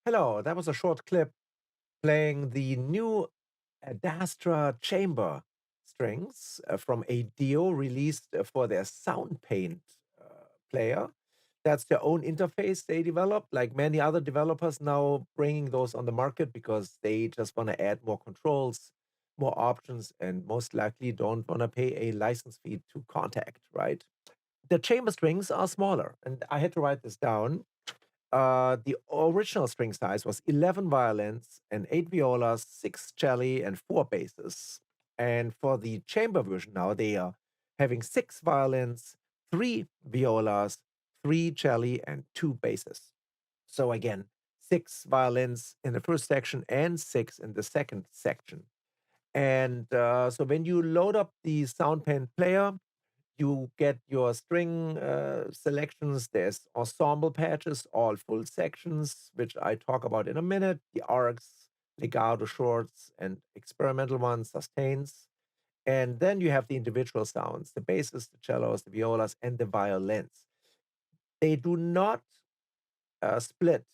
Hello, that was a short clip playing the new Adastra Chamber Strings from a Dio released for their Soundpaint player. That's their own interface they developed, like many other developers now bringing those on the market because they just want to add more controls, more options, and most likely don't want to pay a license fee to Contact, right? The chamber strings are smaller, and I had to write this down. The original string size was 11 violins and 8 violas, 6 celli, and 4 basses. And for the chamber version now, they are having 6 violins, 3 violas, 3 celli, and 2 basses. So again, 6 violins in the first section and 6 in the second section. And so when you load up the Soundpaint player, you get your string selections. There's ensemble patches, all full sections, which I talk about in a minute. The arcs, legato shorts, and experimental ones, sustains. And then you have the individual sounds, the basses, the cellos, the violas, and the violins. They do not split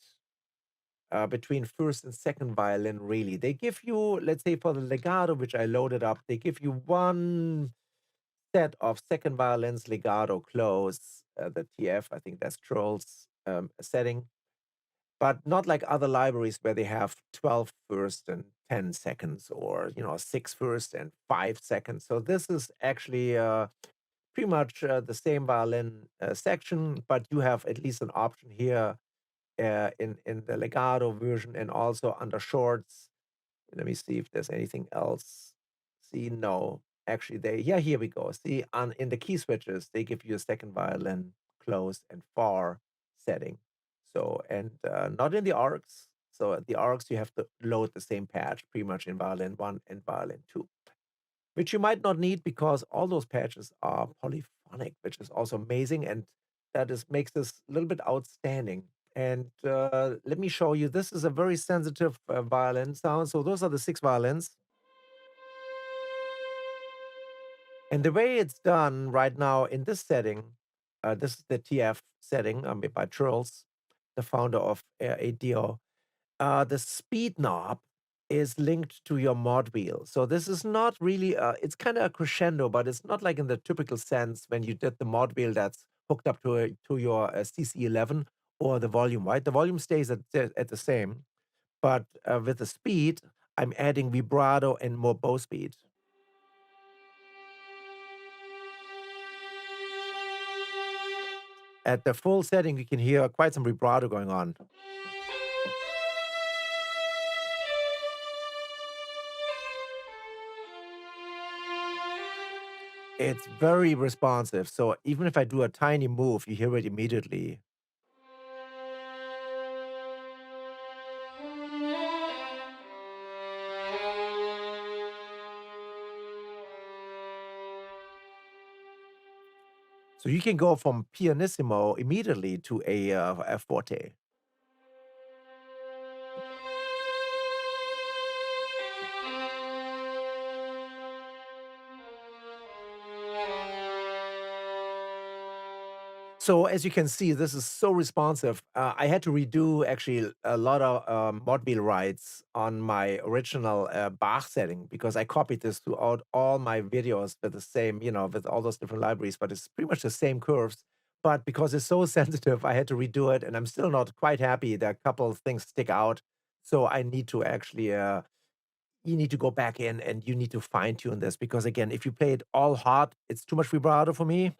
between first and second violin, really. They give you, let's say for the legato, which I loaded up, they give you one set of second violins legato close, the TF, I think that's Troll's setting, but not like other libraries where they have 12 first and 10 seconds, or 6 first and 5 seconds. So this is actually pretty much the same violin section, but you have at least an option here in the legato version and also under shorts. Let me see if there's anything else. See, no. Actually, here we go. See, in the key switches, they give you a second violin, close, and far setting. So, and not in the arcs. So at the arcs, you have to load the same patch pretty much in violin 1 and violin 2, which you might not need because all those patches are polyphonic, which is also amazing. And that is makes this a little bit outstanding. And let me show you. This is a very sensitive violin sound. So those are the 6 violins. And the way it's done right now in this setting, this is the TF setting by Charles, the founder of ADO. The speed knob is linked to your mod wheel. So this is not really, it's kind of a crescendo, but it's not like in the typical sense when you did the mod wheel that's hooked up to your CC11 or the volume, right? The volume stays at the same, but with the speed, I'm adding vibrato and more bow speed. At the full setting, you can hear quite some vibrato going on. It's very responsive, so even if I do a tiny move, you hear it immediately. So you can go from pianissimo immediately to a forte. So as you can see, this is so responsive. I had to redo actually a lot of mod wheel rights on my original Bach setting because I copied this throughout all my videos with the same, with all those different libraries, but it's pretty much the same curves. But because it's so sensitive, I had to redo it, and I'm still not quite happy. There are a couple of things stick out, so I need to actually. You need to go back in and you need to fine tune this because again, if you play it all hot, it's too much vibrato for me.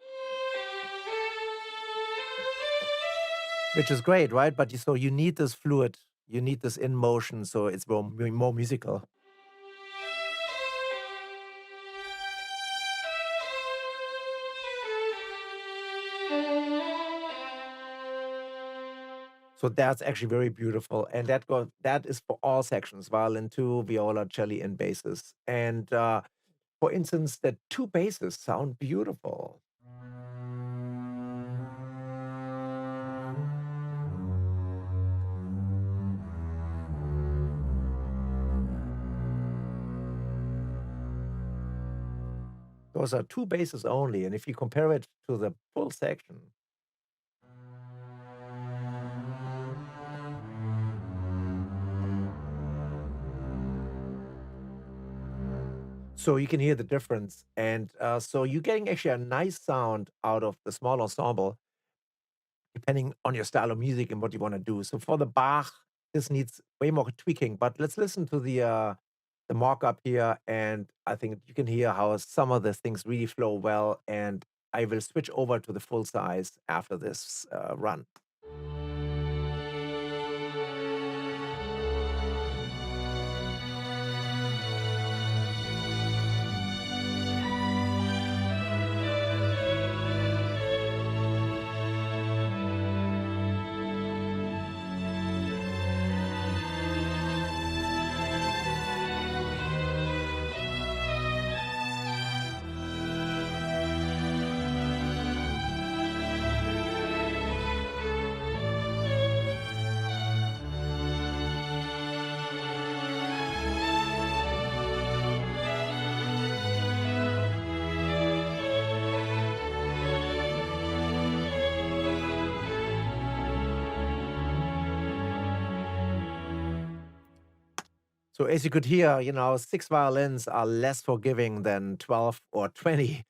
Which is great, right? But so you need this fluid, you need this in motion, so it's more musical. So that's actually very beautiful, and that is for all sections: violin, two, viola, cello, and basses. And for instance, the two basses sound beautiful. Those are two basses only, and if you compare it to the full section, So you can hear the difference. And so you're getting actually a nice sound out of the small ensemble, depending on your style of music and what you want to do. So for the Bach, this needs way more tweaking. But let's listen to the mock-up here, and I think you can hear how some of the things really flow well. And I will switch over to the full size after this run. So as you could hear, 6 violins are less forgiving than 12 or 20,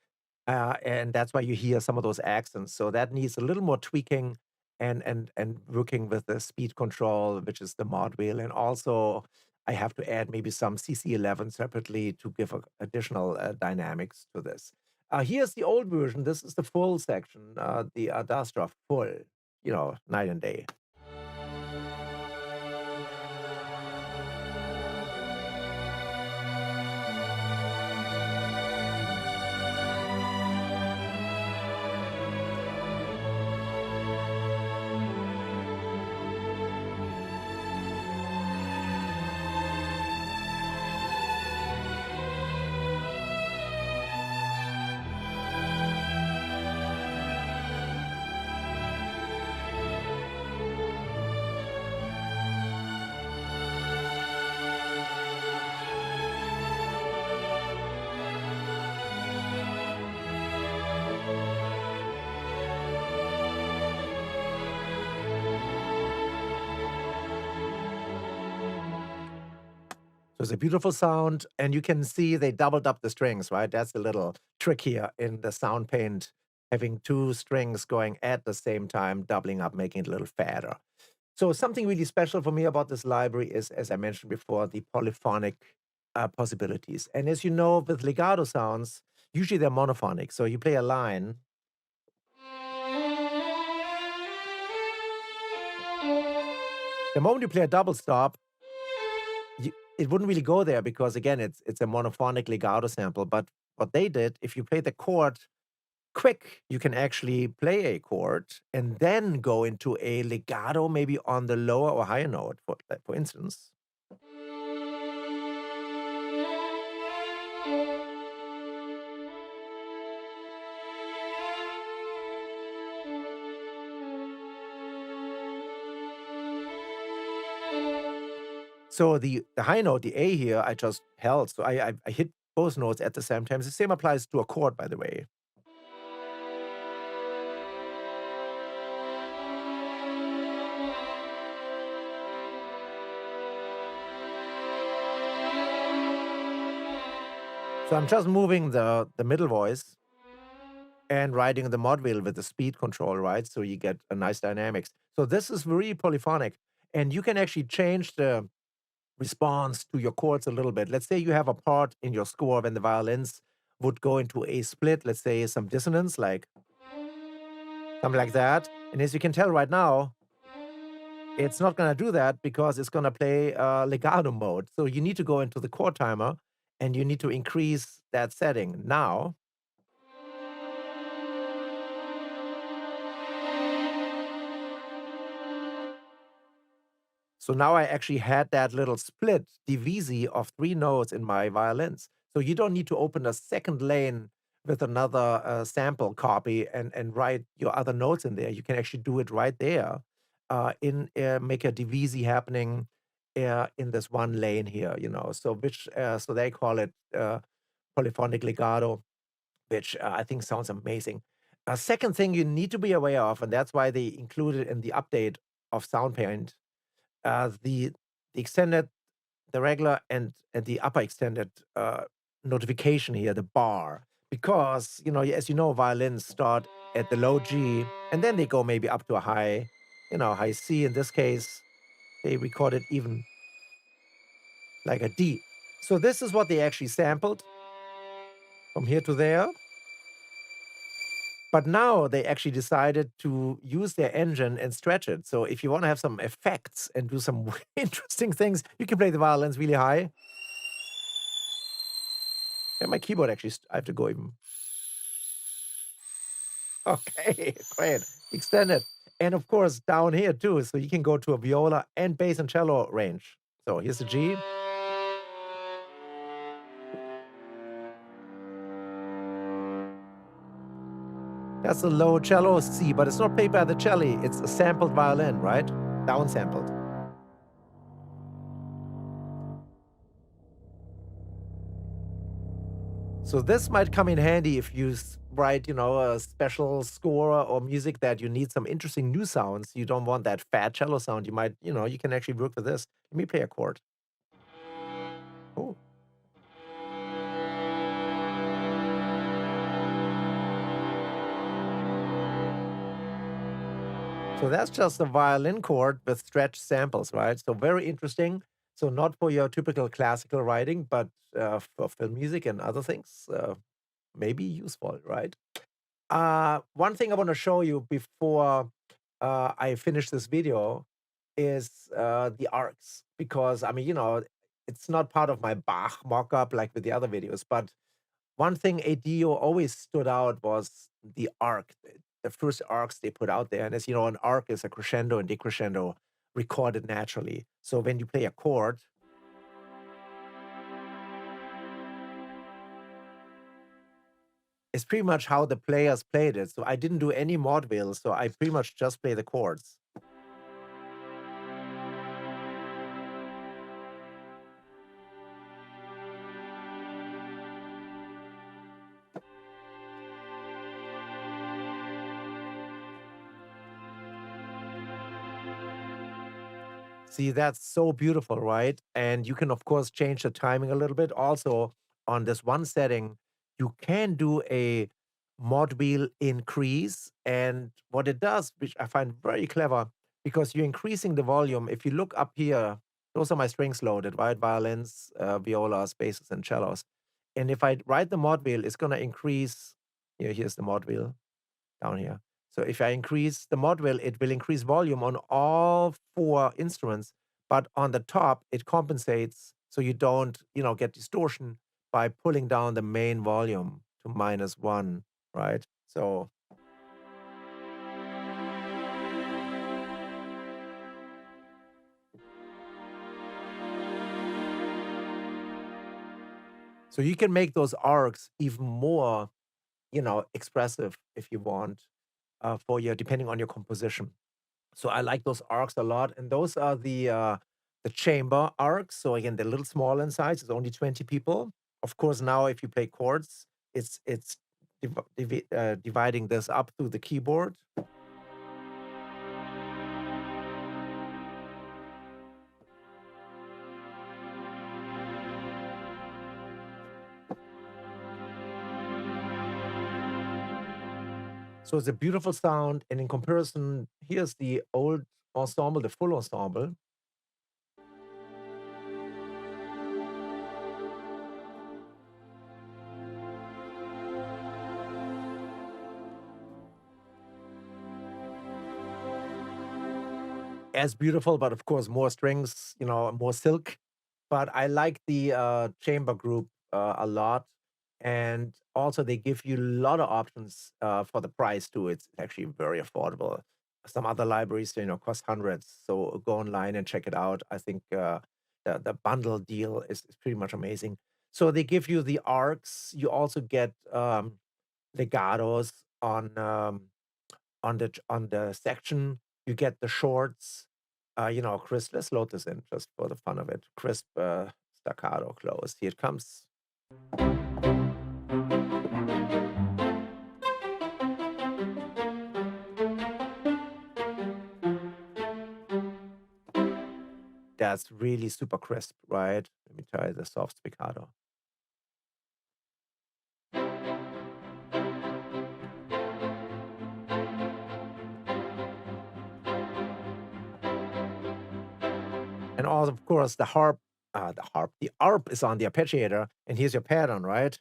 and that's why you hear some of those accents. So that needs a little more tweaking and working with the speed control, which is the mod wheel, and also I have to add maybe some CC11 separately to give additional dynamics to this. Here's the old version. This is the full section, the Adastra full, night and day. So it's a beautiful sound, and you can see they doubled up the strings, right? That's a little trick here in the Soundpaint, having 2 strings going at the same time, doubling up, making it a little fatter. So something really special for me about this library is, as I mentioned before, the polyphonic possibilities. And as you know, with legato sounds, usually they're monophonic. So you play a line. The moment you play a double stop, it wouldn't really go there because again, it's a monophonic legato sample. But what they did, if you play the chord quick, you can actually play a chord and then go into a legato, maybe on the lower or higher note, for instance. So the high note, the A here, I just held. So I hit both notes at the same time. The same applies to a chord, by the way. So I'm just moving the middle voice and riding the mod wheel with the speed control, right? So you get a nice dynamics. So this is very polyphonic, and you can actually change the response to your chords a little bit. Let's say you have a part in your score when the violins would go into a split, let's say some dissonance, like something like that. And as you can tell right now, it's not going to do that because it's going to play legato mode. So you need to go into the chord timer and you need to increase that setting. Now, so now I actually had that little split divisi of 3 notes in my violins. So you don't need to open a second lane with another sample copy and write your other notes in there. You can actually do it right there. In Make a divisi happening in this one lane here. So they call it polyphonic legato, which I think sounds amazing. A second thing you need to be aware of, and that's why they included in the update of Soundpaint, the extended, the regular, and the upper extended notification here, the bar, because, as you know, violins start at the low G, and then they go maybe up to a high, high C. In this case, they recorded even like a D. So this is what they actually sampled from here to there. But now they actually decided to use their engine and stretch it. So if you want to have some effects and do some interesting things, you can play the violins really high. And my keyboard actually, I have to go even. Okay, great. Extend it. And of course, down here too. So you can go to a viola and bass and cello range. So here's the G. That's a low cello C, but it's not played by the cello. It's a sampled violin, right? Downsampled. So this might come in handy if you write, a special score or music that you need some interesting new sounds. You don't want that fat cello sound. You might, you can actually work with this. Let me play a chord. Oh. So that's just a violin chord with stretched samples, right? So very interesting. So not for your typical classical writing, but for film music and other things, maybe useful, right? One thing I want to show you before I finish this video is the arcs, because I mean, it's not part of my Bach mockup like with the other videos, but one thing ADO always stood out was the arc, the first arcs they put out there. And as you know, an arc is a crescendo and decrescendo recorded naturally. So when you play a chord, it's pretty much how the players played it. So I didn't do any mod wheels, so I pretty much just play the chords. See, that's so beautiful, right? And you can, of course, change the timing a little bit. Also, on this one setting, you can do a mod wheel increase. And what it does, which I find very clever, because you're increasing the volume. If you look up here, those are my strings loaded, right? Violins, violas, basses, and cellos. And if I write the mod wheel, it's going to increase. Here's the mod wheel down here. So if I increase the mod wheel, it will increase volume on all four instruments, but on the top, it compensates so you don't, get distortion by pulling down the main volume to -1, right? So you can make those arcs even more, expressive if you want, for your depending on your composition. So I like those arcs a lot, and those are the chamber arcs. So again, they're a little small in size. It's only 20 people. Of course, now if you play chords, it's dividing this up through the keyboard. So it's a beautiful sound, and in comparison, here's the old ensemble, the full ensemble. As beautiful, but of course more strings, more silk. But I like the chamber group a lot, and also they give you a lot of options for the price too. It's actually very affordable. Some other libraries, cost hundreds. So go online and check it out. I think the bundle deal is pretty much amazing. So they give you the arcs. You also get legatos on the section. You get the shorts. Crisp. Let's load this in just for the fun of it. Crisp staccato close. Here it comes. That's really super crisp, right? Let me try the soft spiccato. And also, of course, the arp is on the arpeggiator, and here's your pattern, right?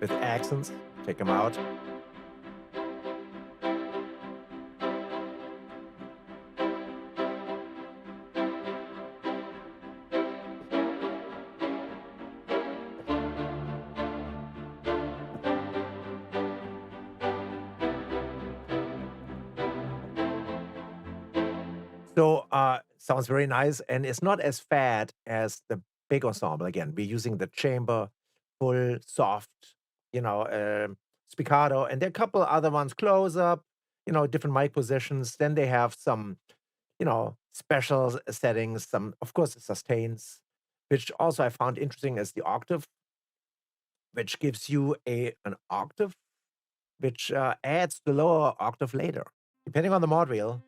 With accents. Check them out. So sounds very nice, and it's not as fat as the big ensemble. Again, we're using the chamber, full, soft, spiccato, and there are a couple other ones close up, different mic positions. Then they have some, special settings. Some, of course, sustains, which also I found interesting is the octave, which gives you an octave, which adds the lower octave later, depending on the mod wheel.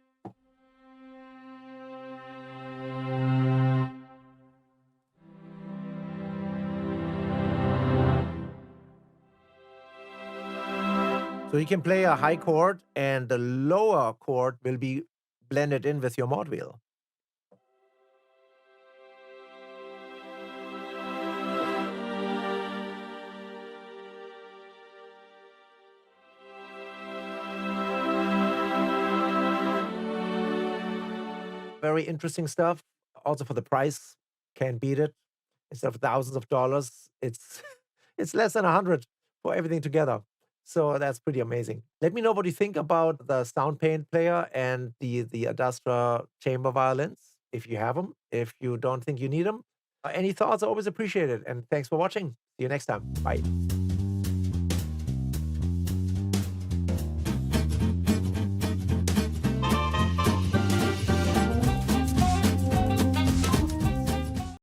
So you can play a high chord, and the lower chord will be blended in with your mod wheel. Very interesting stuff. Also for the price, can't beat it. Instead of thousands of dollars, it's it's less than 100 for everything together. So that's pretty amazing. Let me know what you think about the Soundpaint player and the Adastra Chamber violins, if you have them. If you don't think you need them, any thoughts are always appreciated. And thanks for watching. See you next time. Bye.